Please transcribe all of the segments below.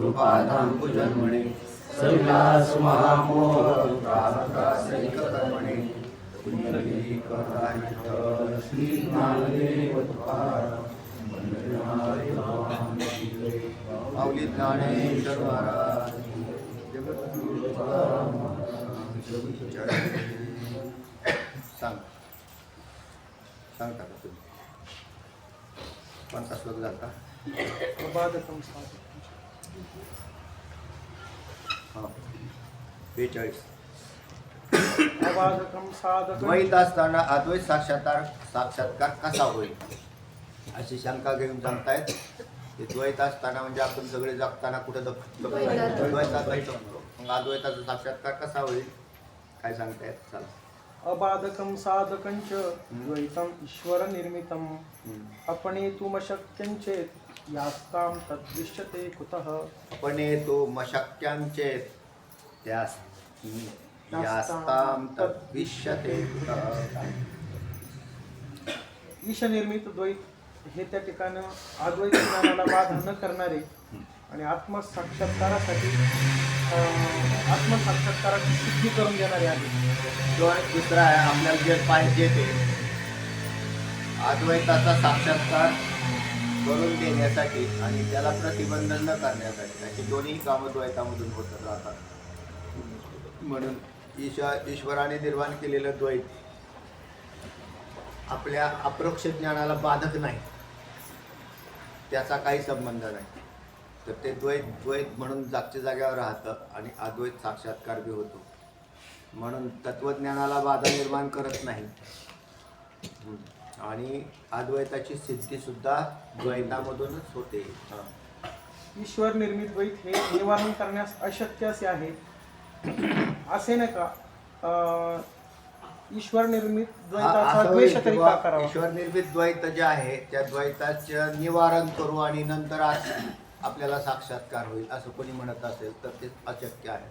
गुरुपादांबुजन्मणे सविलास महामोह प्रासैककर्मणे पुण्यगिरिकरायित श्री ज्ञानदेव तुकाराम वंदनाय माऊली ज्ञानेश्वर महाराज जगद्गुरु तुकाराम सांगता का तुम्ही कोणता श्लोक जाता? अबाधकं साधकं 42. अबाधकं साधकं द्वैत असताना अद्वैत साक्षात्कार कसा होईल अशी शंका घेऊन सांगतायत की द्वैत असताना म्हणजे आपण सगळे जगताना कुठे द्वैतात जगतो, मग अद्वैताचा साक्षात्कार कसा होईल काय सांगतायत? चला. अबाधकं साधकं च द्वैतं ईश्वर निर्मितं अपनेतुमशक्यं चेत् यास्तां तद्दृश्यते कुतः अपनेतुमशक्यं त्यास यास्तां तद्विष्यते ईश निर्मित द्वैत हे त्या ठिकाणी अद्वैत ज्ञानाला बाधा न करणारे आणि आत्मसाक्षात्काराची सिद्धी करून देणारे आहे. दुसरा आहे आपल्याला जे पाहिजे ते अद्वैताचा साक्षात्कार करून देण्यासाठी आणि त्याला प्रतिबंध न करण्यासाठी अशी दोन्ही कामं द्वैतामधून होत राहतात. म्हणून ईश्वराने निर्माण केलेलं द्वैत आपल्या अप्रोक्ष ज्ञानाला बाधक नाही, त्याचा काही संबंध नाही. तर ते द्वैत म्हणून जागच्या जाग्यावर राहतं आणि अद्वैत साक्षात्कार बी होतो. म्हणून तत्वज्ञानाला बाधा निर्माण करत नाही आणि अद्वैताची सिद्धी सुद्धा द्वैतामधूनच होते. ईश्वर निर्मित द्वैत हे निवारण करण्यास अशक्य असे आहे असे नाही का? ईश्वर निर्मित द्वैताचा द्वेष तरी का करावा? ईश्वर निर्मित द्वैत जे आहे त्या द्वैताचे निवारण करू आणि नंतर आपल्याला साक्षात्कार होईल असं कोणी म्हणत असेल तर ते अशक्य आहे.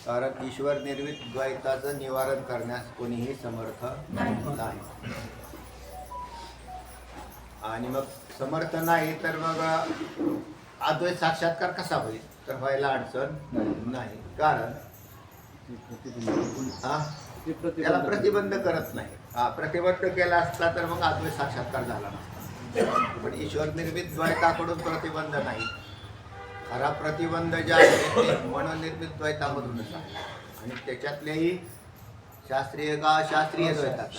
कारण ईश्वर निर्मित द्वैताचं निवारण करण्यास कोणीही समर्थ नाही. आणि मग समर्थ नाही तर मग अद्वैत साक्षात्कार कसा होईल? तर व्हायला अडचण नाही. कारण त्याला प्रतिबंध करत नाही. प्रतिबंध केला असता तर मग अद्वैत साक्षात्कार झाला नसता. पण ईश्वर निर्मित द्वैताकडून प्रतिबंध नाही. खरा प्रतिबंध जे आहे ते मनोनिर्मित द्वैतामधूनच आहे आणि त्याच्यातलेही शास्त्रीय का अशास्त्रीय द्वैतात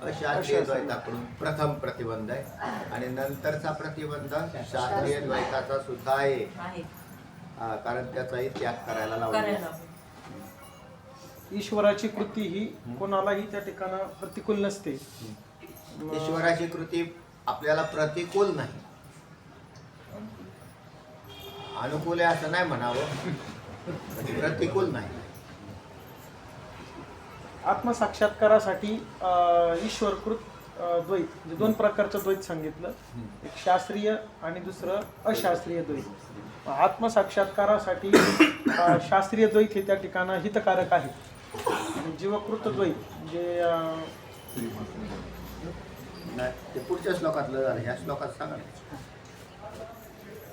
अशास्त्रीय द्वैताकडून प्रथम प्रतिबंध आहे आणि नंतरचा प्रतिबंध शास्त्रीय द्वैताचा सुद्धा आहे. कारण त्याचाही त्याग करायला लावला. ईश्वराची कृती ही कोणालाही त्या ठिकाणी प्रतिकूल नसते. ईश्वराची कृती आपल्याला प्रतिकूल नाही, अनुकूल आहे असं नाही म्हणावं, प्रतिकूल नाही. आत्मसाक्षात्कारासाठी ईश्वरकृत द्वैत म्हणजे दोन प्रकारचं द्वैत सांगितलं, एक शास्त्रीय आणि दुसरं अशास्त्रीय द्वैत. आत्मसाक्षात्कारासाठी शास्त्रीय द्वैत हे त्या ठिकाणी हितकारक आहे. जीवकृत द्वैत म्हणजे ते पुढच्या श्लोकातलं झालं, ह्या श्लोकात सांगा.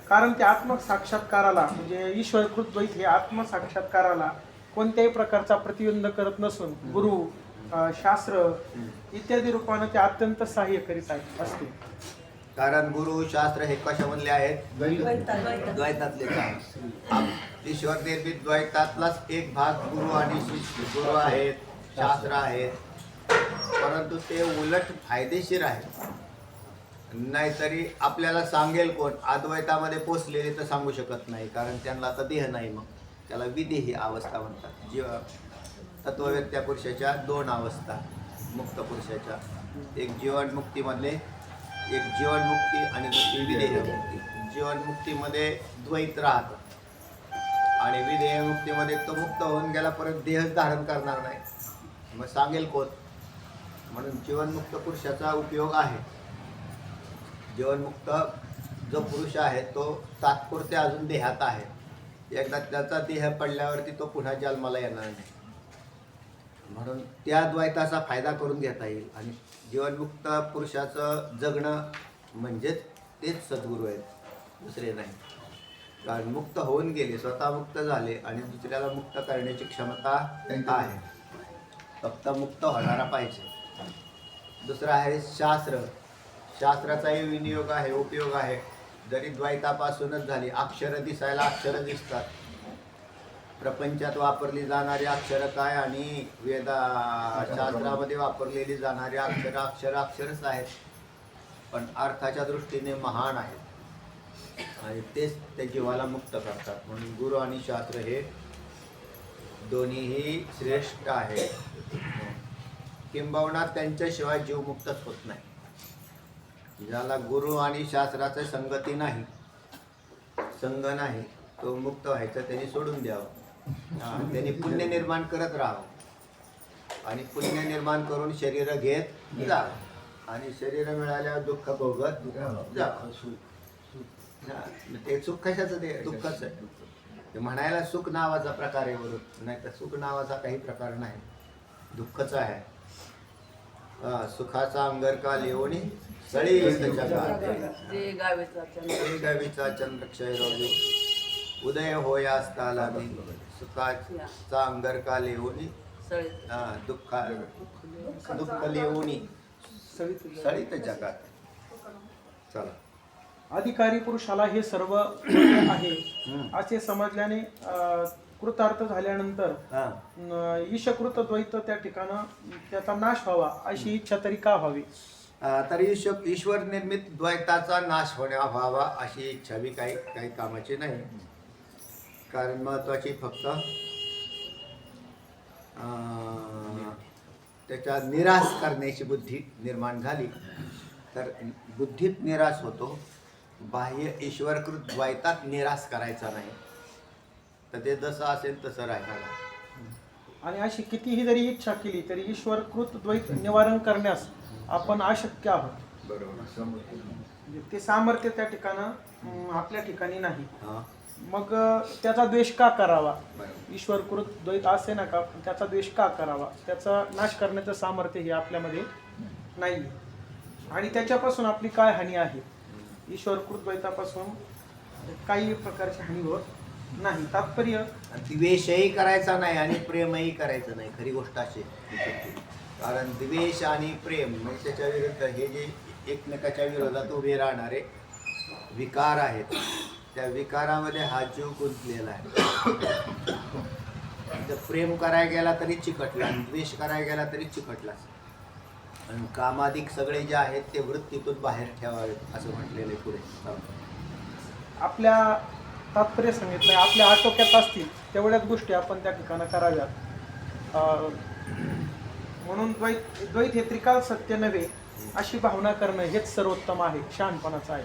कारण ते आत्मसाक्षात्काराला म्हणजे ईश्वरकृत द्वैत हे आत्मसाक्षात्काराला कोणत्याही प्रकारचा प्रतिबंध करत नसून गुरु शास्त्र इत्यादी रूपाने ते अत्यंत सहाय्य करीत असते. कारण गुरु शास्त्र हे कशामधले आहेत? द्वैतातले आहेत. ईश्वर निर्मित द्वैतातलाच एक भाग गुरु आणि शिष्य गुरु आहेत, शास्त्र आहेत. परंतु ते उलट फायदेशीर आहे. नाहीतरी आपल्याला सांगेल कोण? अद्वैतामध्ये पोचलेले तर सांगू शकत नाही, कारण त्यांना आता देह नाही. मग त्याला विदेही अवस्था म्हणतात. जीव तत्ववेत्या पुरुषाच्या दोन अवस्था मुक्त पुरुषाच्या, एक जीवनमुक्तीमधले एक जीवनमुक्ती आणि दुसरी विदेहमुक्ती. जीवनमुक्तीमध्ये द्वैत राहतं आणि विदेहमुक्तीमध्ये तो मुक्त होऊन गेला परत देहच धारण करणार नाही. मग सांगेल कोण? म्हणून जीवनमुक्त पुरुषाचा उपयोग आहे. जीवनमुक्त जो पुरुष आहे तो तात्पुरते अजून देहात आहे. एकदा त्याचा देह पडल्यावरती तो पुन्हा जन्माला येणार नाही. म्हणून त्या द्वैताचा फायदा करून घेता येईल. आणि जीवनमुक्त पुरुषाचं जगणं म्हणजेच तेच सद्गुरू आहेत, दुसरे नाही. कारण मुक्त होऊन गेले, स्वतः मुक्त झाले आणि दुसऱ्याला मुक्त करण्याची क्षमता आहे, फक्त मुक्त होणारा पाहिजे. दुसरं आहे शास्त्र. शास्त्राचाही विनियोग आहे, उपयोग आहे. जरी द्वैतापासूनच झाली, अक्षरं दिसायला अक्षरं दिसतात. प्रपंचात वापरली जाणारी अक्षरं काय आणि शास्त्रामध्ये वापरलेली जाणारी अक्षरच आहेत, पण अर्थाच्या दृष्टीने महान आहेत आणि तेच त्या जीवाला मुक्त करतात. म्हणून गुरु आणि शास्त्र हे दोन्हीही श्रेष्ठ आहे. किंबहुना त्यांच्याशिवाय जीव मुक्तच होत नाही. ज्याला गुरु आणि शास्त्राचं संगती नाही, संग नाही, तो मुक्त व्हायचा त्यांनी सोडून द्यावं. त्यांनी पुण्य निर्माण करत राहावं आणि पुण्य निर्माण करून शरीर घेत जावं आणि शरीर मिळाल्यावर दुःख भोगत जावं. ते सुख कशाचं? ते दुःखच आहे. ते म्हणायला सुख नावाचा प्रकार आहे बरोबर, नाही तर सुख नावाचा काही प्रकार नाही, दुःखच आहे. सुखाचा अंगरकाल येऊनी सळी गावीचा चंद्र क्षय रोजी उदय होय असता लागी. सुखाचा अंगरकाल येऊनी दुःख येऊनी सळीत जगात. चला, अधिकारी पुरुषाला हे सर्व आहे असे समजल्याने कृतार्थ झाल्यानंतर ईशकृत द्वैत त्या ठिकाणं त्याचा नाश व्हावा अशी इच्छा तरी का व्हावी? तरी ईश्वर निर्मित द्वैताचा नाश व्हावा अशी इच्छा बी काही कामाची नाही. कारण महत्वाची फक्त त्याचा निराश करण्याची बुद्धी निर्माण झाली तर बुद्धीत निराश होतो. बाह्य ईश्वरकृत द्वैतात निराश करायचा नाही, तर ते जसं असेल तसं राहायला. आणि अशी कितीही जरी इच्छा केली तरी ईश्वरकृत द्वैत निवारण करण्यास आपण अशक्य आहोत. बरोबर. ते सामर्थ्य त्या ठिकाणं आपल्या ठिकाणी नाही. मग त्याचा द्वेष का करावा? ईश्वरकृत द्वैत असे ना का, त्याचा द्वेष का करावा? त्याचा नाश करण्याचं सामर्थ्य हे आपल्यामध्ये नाही आणि त्याच्यापासून आपली काय हानी आहे? ईश्वरकृत द्वैतापासून काही प्रकारची हानी होत नाही. तात्पर्य द्वेषही करायचा नाही आणि प्रेमही करायचं नाही. खरी गोष्ट अशी, कारण द्वेष आणि प्रेम म्हणजे त्याच्या विरुद्ध हे जे एकमेकाच्या विरोधात उभे राहणारे विकार आहेत, त्या विकारामध्ये हा जीव गुंतलेला आहे. जर प्रेम करायला गेला तरी चिकटला आणि द्वेष करायला गेला तरी चिकटलाच. आणि कामाधिक सगळे जे आहेत ते वृत्तीतून बाहेर ठेवावेत असं म्हटलेलं पुढे. आपल्या तात्पर्य सांगितलंय, आपल्या आटोक्यात असतील तेवढ्याच गोष्टी आपण त्या ठिकाणी कराव्यात. म्हणून द्वैत हे त्रिकाल सत्य नव्हे अशी भावना करणं हेच सर्वोत्तम आहे, शहाणपणाचं आहे.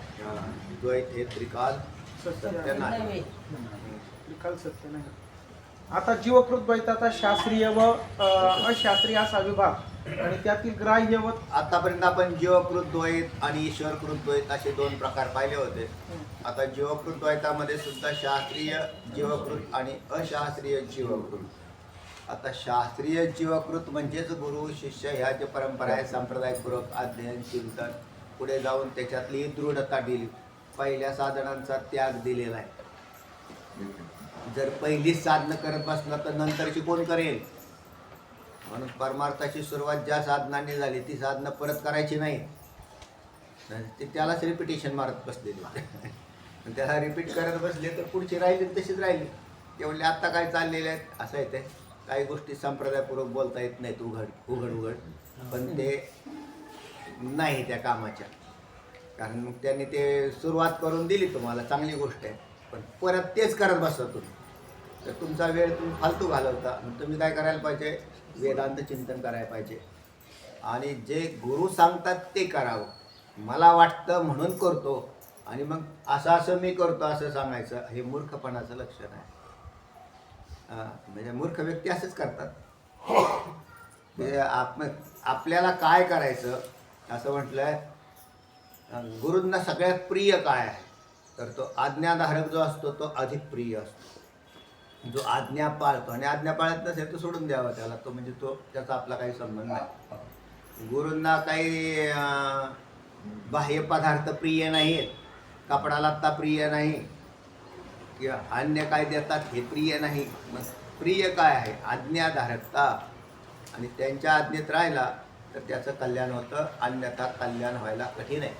द्वैत हे त्रिकाल सत्य नाही, त्रिकाल सत्य नाही. आता जीवकृत द्वैताचा शास्त्रीय व अशास्त्रीय असा विभाग आणि त्यातील ग्राह्य व आतापर्यंत आपण जीवकृत द्वैत आणि ईश्वरकृत द्वैत असे दोन प्रकार पाहिले होते. आता जीवकृत द्वैतामध्ये सुद्धा शास्त्रीय जीवकृत आणि अशास्त्रीय जीवकृत. आता शास्त्रीय जीवकृत म्हणजेच गुरु शिष्य ह्या जे परंपरा आहे, सांप्रदायिकपूर्वक अध्ययन चिंतन, पुढे जाऊन त्याच्यातली दृढता दिली, पहिल्या साधनांचा त्याग दिलेला आहे. जर पहिलीच साधनं करत बसला तर नंतरची कोण करेल? म्हणून परमार्थाची सुरुवात ज्या साधनांनी झाली ती साधनं परत करायची नाही, ते त्यालाच रिपिटेशन मारत बसलेले. त्याला रिपीट करत बसले तर पुढची राहिली तशीच राहिली. ते म्हणले आत्ता काय चाललेले आहेत असं येते. काही गोष्टी संप्रदायपूर्वक बोलता येत नाहीत उघड, पण ते नाही त्या कामाच्या. कारण मग त्यांनी ते सुरुवात करून दिली तुम्हाला, चांगली गोष्ट आहे, पण परत तेच करत बसता तुम्ही तर तुमचा वेळ तुम्ही फालतू घालवता. तुम्ही काय करायला पाहिजे? वेदांत चिंतन करायला पाहिजे आणि जे गुरु सांगतात ते करावं. मला वाटतं म्हणून करतो आणि मग असं मी करतो असं सांगायचं, हे मूर्खपणाचं लक्षण आहे. म्हणजे मूर्ख व्यक्ती असंच करतात. ते आपल्याला काय करायचं असं म्हटलंय. गुरूंना सगळ्यात प्रिय काय आहे तर तो आज्ञाधारक जो असतो तो अधिक प्रिय असतो. जो आज्ञा पाळतो आणि आज्ञा पाळत नसेल तो सोडून द्यावा त्याला, तो म्हणजे त्याचा आपला काही संबंध नाही. गुरूंना काही बाह्य पदार्थ प्रिय नाहीत, कपडा लत्ता प्रिय नाही, किंवा अन्य काय देतात हे प्रिय नाही. मग प्रिय काय आहे? आज्ञाधारकता. आणि त्यांच्या आज्ञेत राहिला तर त्याचं कल्याण होतं, अन्यथा कल्याण व्हायला कठीण आहे.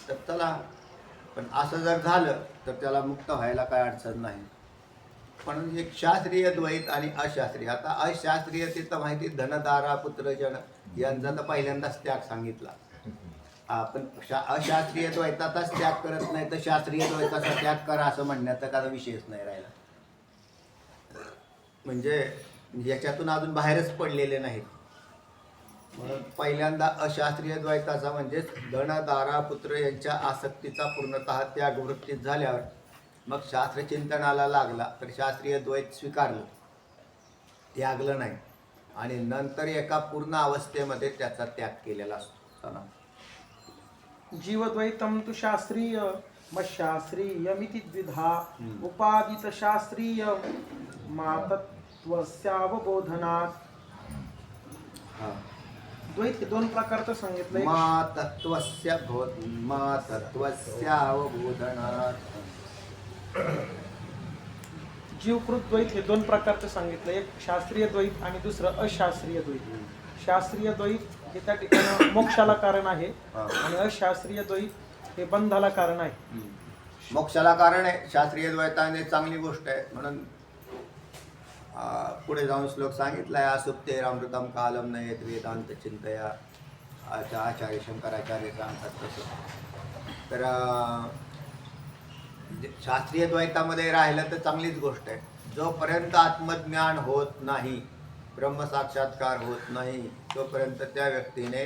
तर चला, पण असं जर झालं तर त्याला मुक्त व्हायला काय अडचण नाही. पण एक शास्त्रीय द्वैत आणि अशास्त्रीय. आता अशास्त्रीय ते तर माहिती, धनदारा पुत्रजन यांचा तर पहिल्यांदाच त्याग सांगितला. पण अशास्त्रीय द्वैताचाच त्याग करत नाही तर शास्त्रीय द्वैताचा त्याग करा असं म्हणण्याचा काही विषयच नाही राहिला. म्हणजे याच्यातून अजून बाहेरच पडलेले नाहीत. म्हणून पहिल्यांदा अशास्त्रीय द्वैताचा म्हणजे धन दारा पुत्र यांच्या आसक्तीचा पूर्णतः त्याग वृत्तीत झाल्यावर मग शास्त्रचिंतनाला लागला तर शास्त्रीय द्वैत स्वीकारलं, त्यागलं नाही. आणि नंतर एका पूर्ण अवस्थेमध्ये त्याचा त्याग केलेला असतो. चला, जीवद्वैतम तु शास्त्रीय मशास्त्रीयमिति द्विधा उपादित शास्त्रीय मातत्वस्यावबोधनात्. द्वैत हे दोन प्रकारचं सांगितलंय. मातत्वस्यावबोधनात्. जीवकृत द्वैत हे दोन प्रकारचं सांगितलं. एक शास्त्रीय द्वैत आणि दुसरं अशास्त्रीय द्वैत. शास्त्रीय द्वैत हे त्या ठिकाणी मोक्षाला कारण आहे आणि अशास्त्रीय द्वैत हे बंधाला कारण आहे. मोक्षाला कारण आहे. शास्त्रीय द्वैताने चांगली गोष्ट आहे म्हणून पुढे जाऊन श्लोक सांगितलाय. असुप्ते अमृतम कालम नयेत वेदांत चिंतया. आचार्य शंकराचार्य सांगतात तसं. तर शास्त्रीय द्वैतामध्ये राहिलं तर चांगलीच गोष्ट आहे. जोपर्यंत आत्मज्ञान होत नाही, ब्रह्मसाक्षात्कार होत नाही, तोपर्यंत त्या व्यक्तीने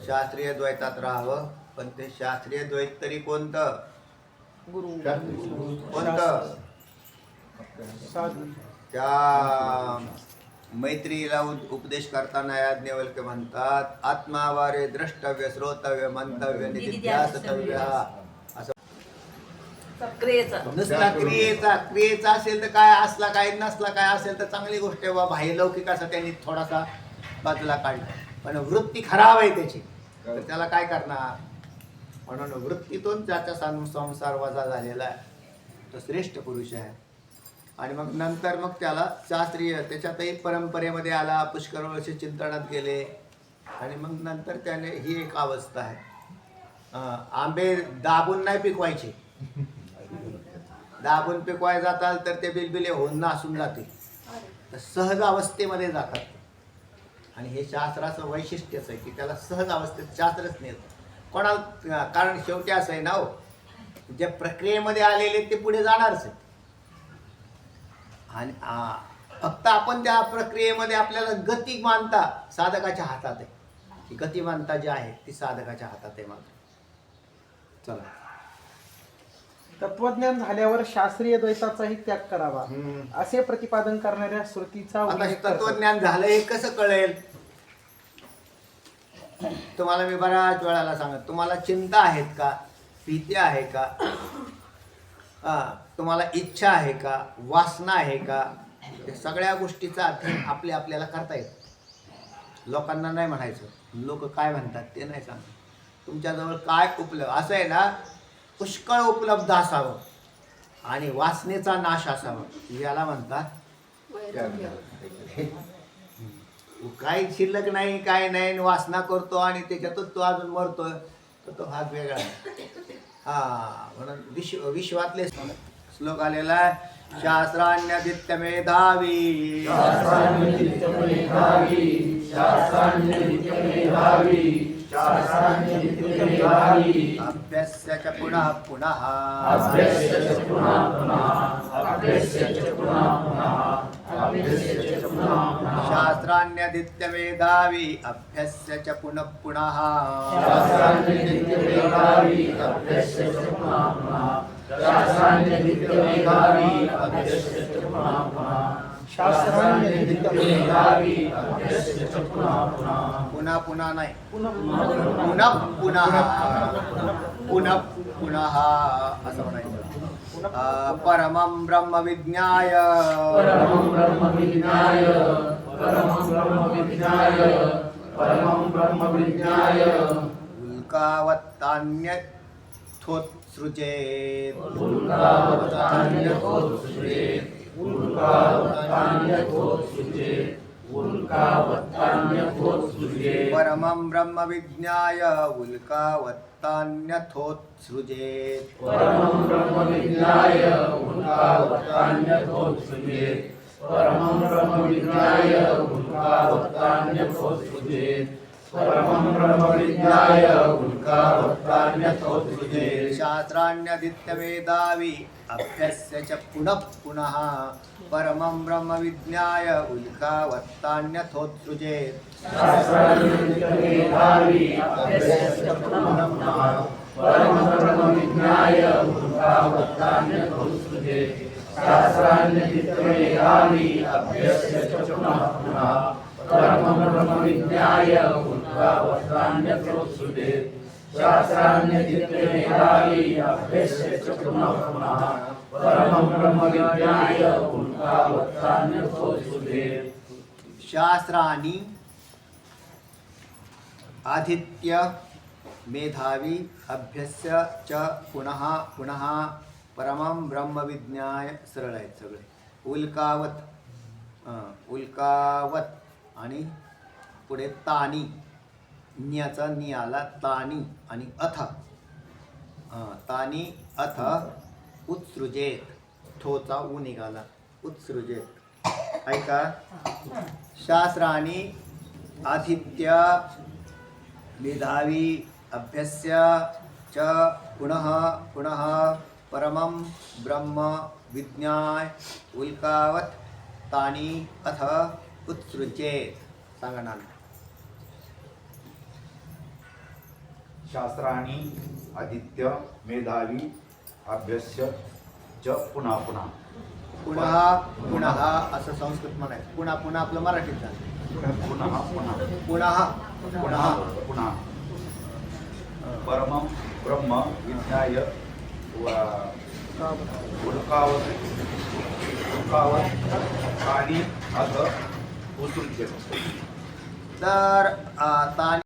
शास्त्रीय द्वैतात राहावं. पण ते शास्त्रीय द्वैत तरी कोणतं? गुरु कोणतं? त्या मैत्रीला उपदेश करताना याज्ञवल्क्य म्हणतात, आत्मावारे द्रष्टव्य श्रोतव्य मंतव्य निधिध्यासतव्य. असं नुसता क्रियेचा असेल तर काय, असला काय, नसला काय असेल तर चांगली गोष्ट आहे. बाह्य लौकिकाचा त्यांनी थोडासा बाजूला काढला, पण वृत्ती खराब आहे त्याची, तर त्याला काय करणार? म्हणून वृत्तीतून ज्याचा संसार वजा झालेला आहे तो श्रेष्ठ पुरुष आहे. आणि मग नंतर मग त्याला शास्त्रीय त्याच्यातही परंपरेमध्ये आला, पुष्कळ वर्ष चिंतनात गेले आणि मग नंतर त्याने ही एक अवस्था आहे. आंबे दाबून नाही पिकवायचे. दाबून पिकवाय जाताल तर ते बिलबिले होऊन नासून जाते, तर सहज अवस्थेमध्ये जातात. आणि हे शास्त्राचं वैशिष्ट्यच आहे की त्याला सहज अवस्थेत शास्त्रच नेत कोणाला. कारण शेवटी असं आहे ना हो, जे प्रक्रियेमध्ये आलेले ते पुढे जाणारच आहे. आणि फक्त आपण त्या प्रक्रियेमध्ये आपल्याला गती मानता साधकाच्या हातात आहे. ही गती मानता जी आहे ती साधकाच्या हातात आहे. मात्र चला, तत्वज्ञान झाल्यावर शास्त्रीय द्वैताचाही त्याग करावा असे प्रतिपादन करणाऱ्या श्रुतीचा उल्लेख करतात. तत्वज्ञान झालं हे कसं कळेल? तुम्हाला मी बऱ्याच वेळाला सांगत, तुम्हाला चिंता आहेत का, भीती आहे का, तुम्हाला इच्छा आहे का, वासना आहे का, या सगळ्या गोष्टीचा अध्ययन आपल्याला करता येतं. लोकांना नाही म्हणायचं, लोक काय म्हणतात ते नाही सांगत. तुमच्याजवळ काय उपलब्ध असं आहे ना, पुष्कळ उपलब्ध असावं आणि वासनेचा नाश असावा, याला म्हणतात काही शिल्लक नाही, काय नाही, वासना करतो आणि त्याच्यातून तो अजून मरतोय, तर तो भाग वेगळा आहे. म्हणून विश्वातले श्लोक आलेला आहे. शास्त्रान्यदित्य मेधावी अभ्यस्य च पुनः पुनः शास्त्रान्यदित्य मेधावी अभ्यस्य च पुनः पुनः पुन्हा पुन्हा नाही, पुन्हा पुन्हा पुन्हा पुन्हा असं म्हणायचं. परमं ब्रह्म विज्ञाय उल्कावत्तान्य थोत्सृजेत् परमं ब्रह्म विज्ञाय उल्कावत्तान्यथोत्सृजेत् शास्त्राण्यदित्यवेदावि अभ्यस्य च पुनः पुनः परमं ब्रह्म विज्ञाय उल्कावत्तान्यथोत्सृजेत् शास्त्राणि आदित्य मेधावी अभ्यस्य च पुनः पुनः परमं ब्रह्म विज्ञाय सरळ आहेत सगळे उल्कावत आणि पुढे तानी न्याचा नि आला तानी आणि अथ तानी अथ उत्सृजेत थोचा ऊ निघाला उत्सृजेत ऐका शास्त्राणी आदित्य मेधावी अभ्यस्य च पुनः पुनः परमं ब्रह्म विज्ञाय उल्कावत तानी अथ उत्सृजेत सांगा ना शास्त्राणी आदित्य मेधावी अभ्यस्य च पुन्हा पुन्हा पुनः पुनः असं संस्कृत म्हणायचं पुन्हा पुन्हा आपलं मराठीत झालं पुन्हा पुन्हा पुनः पुन्हा पुन्हा परमं ब्रह्म विज्ञाय उल्कावत आणि अथ उत्सृज्य तर तानी